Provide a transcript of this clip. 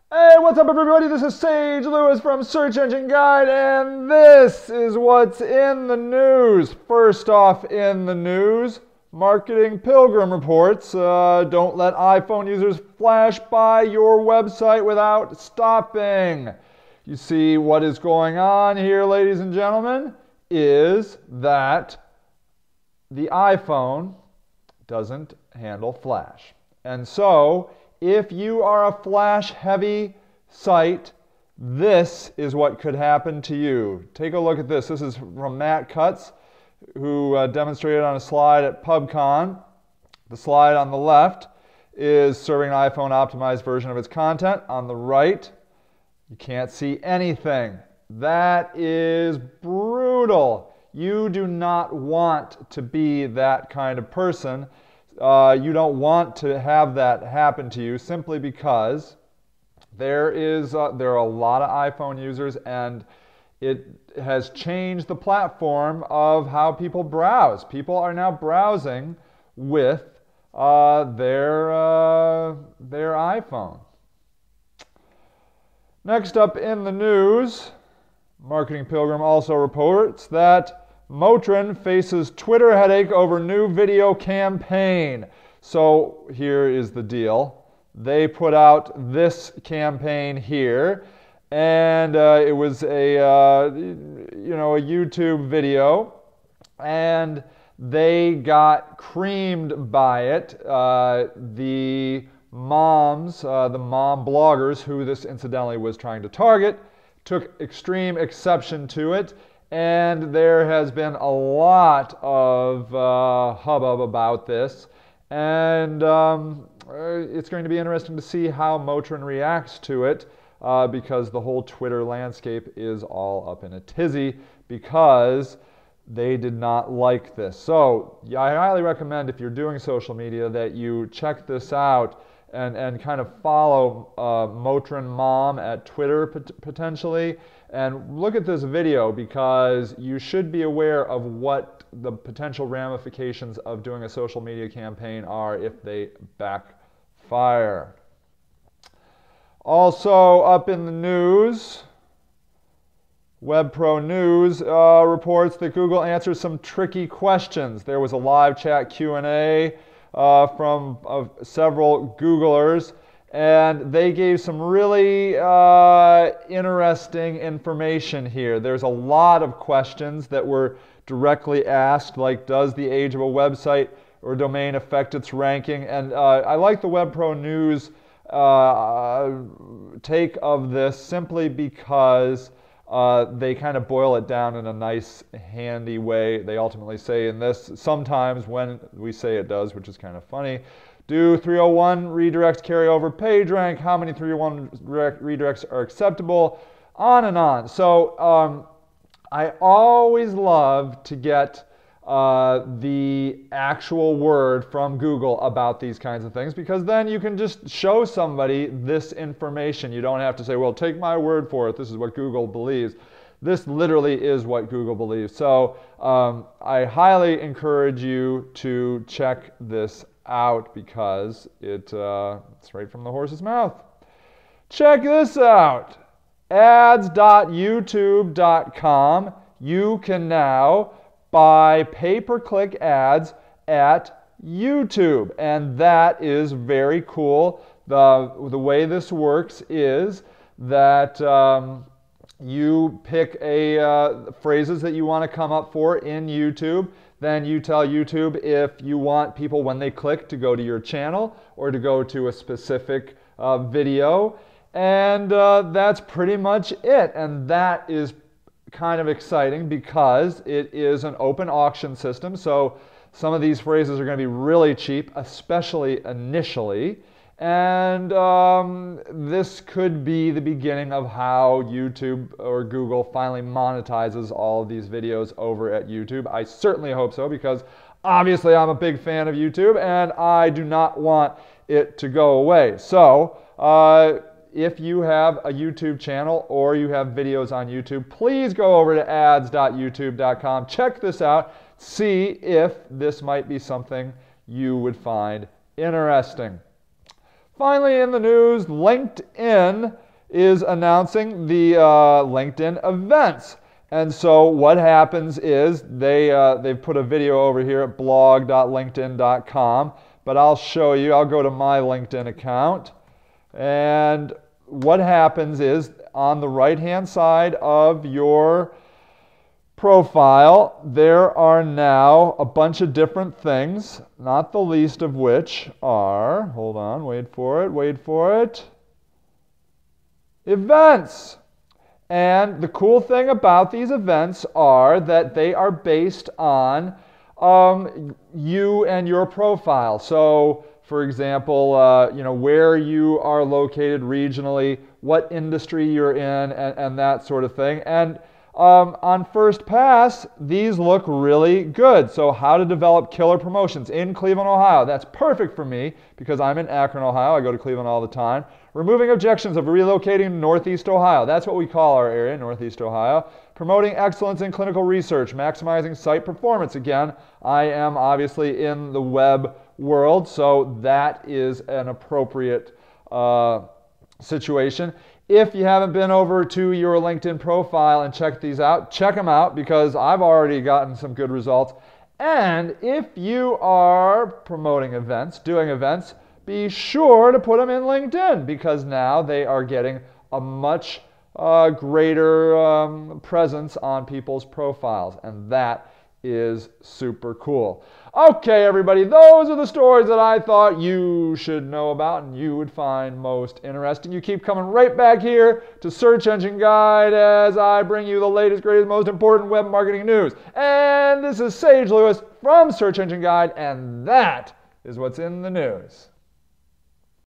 Hey, what's up, everybody? This is Sage Lewis from Search Engine Guide, and this is what's in the news. First off, in the news, Marketing Pilgrim reports don't let iPhone users flash by your website without stopping. You see, what is going on here, ladies and gentlemen, is that the iPhone doesn't handle flash. And so, if you are a flash-heavy site, this is what could happen to you. Take a look at this. This is from Matt Cutts, who demonstrated on a slide at PubCon. The slide on the left is serving an iPhone-optimized version of its content. On the right, you can't see anything. That is brutal. You do not want to be that kind of person. You don't want to have that happen to you simply because there are a lot of iPhone users, and it has changed the platform of how people browse. People are now browsing with their iPhone. Next up in the news, Marketing Pilgrim also reports that Motrin faces Twitter headache over new video campaign. So here is the deal. They put out this campaign here, and it was a YouTube video, and they got creamed by it. The mom bloggers, who this incidentally was trying to target, took extreme exception to it. And there has been a lot of hubbub about this, and it's going to be interesting to see how Motrin reacts to it, because the whole Twitter landscape is all up in a tizzy because they did not like this. So I highly recommend, if you're doing social media, that you check this out and kind of follow Motrin Mom at Twitter potentially, and look at this video, because you should be aware of what the potential ramifications of doing a social media campaign are if they backfire. Also up in the news, WebPro News reports that Google answers some tricky questions. There was a live chat Q&A from several Googlers, and they gave some really interesting information here. There's a lot of questions that were directly asked, like, does the age of a website or domain affect its ranking? And I like the WebPro News take of this simply because they kind of boil it down in a nice, handy way. They ultimately say in this, sometimes when we say it does, which is kind of funny, do 301 redirects carry over page rank? How many 301 redirects are acceptable? On and on. So I always love to get the actual word from Google about these kinds of things, because then you can just show somebody this information. You don't have to say, well, take my word for it. This is what Google believes. This literally is what Google believes. So I highly encourage you to check this out, because it's right from the horse's mouth. Check this out. Ads.youtube.com. You can now buy pay-per-click ads at YouTube, and that is very cool. The way this works is that you pick phrases that you want to come up for in YouTube. Then you tell YouTube if you want people, when they click, to go to your channel or to go to a specific video. And that's pretty much it. And that is kind of exciting because it is an open auction system. So some of these phrases are going to be really cheap, especially initially. And this could be the beginning of how YouTube or Google finally monetizes all of these videos over at YouTube. I certainly hope so, because obviously I'm a big fan of YouTube and I do not want it to go away. So if you have a YouTube channel or you have videos on YouTube, please go over to ads.youtube.com. Check this out. See if this might be something you would find interesting. Finally, in the news, LinkedIn is announcing the LinkedIn events. And so what happens is they've put a video over here at blog.linkedin.com, but I'll show you. I'll go to my LinkedIn account. And what happens is on the right-hand side of your profile, there are now a bunch of different things, not the least of which are, hold on, wait for it, events. And the cool thing about these events are that they are based on you and your profile. So, for example, where you are located regionally, what industry you're in, and that sort of thing. And on first pass, these look really good. So how to develop killer promotions in Cleveland, Ohio. That's perfect for me because I'm in Akron, Ohio. I go to Cleveland all the time. Removing objections of relocating to Northeast Ohio. That's what we call our area, Northeast Ohio. Promoting excellence in clinical research, maximizing site performance. Again, I am obviously in the web world, so that is an appropriate situation. If you haven't been over to your LinkedIn profile and checked these out, check them out because I've already gotten some good results. And if you are promoting events, doing events, be sure to put them in LinkedIn because now they are getting a much greater presence on people's profiles, and that is super cool. Okay, everybody, those are the stories that I thought you should know about and you would find most interesting. You keep coming right back here to Search Engine Guide as I bring you the latest, greatest, most important web marketing news. And this is Sage Lewis from Search Engine Guide, and that is what's in the news.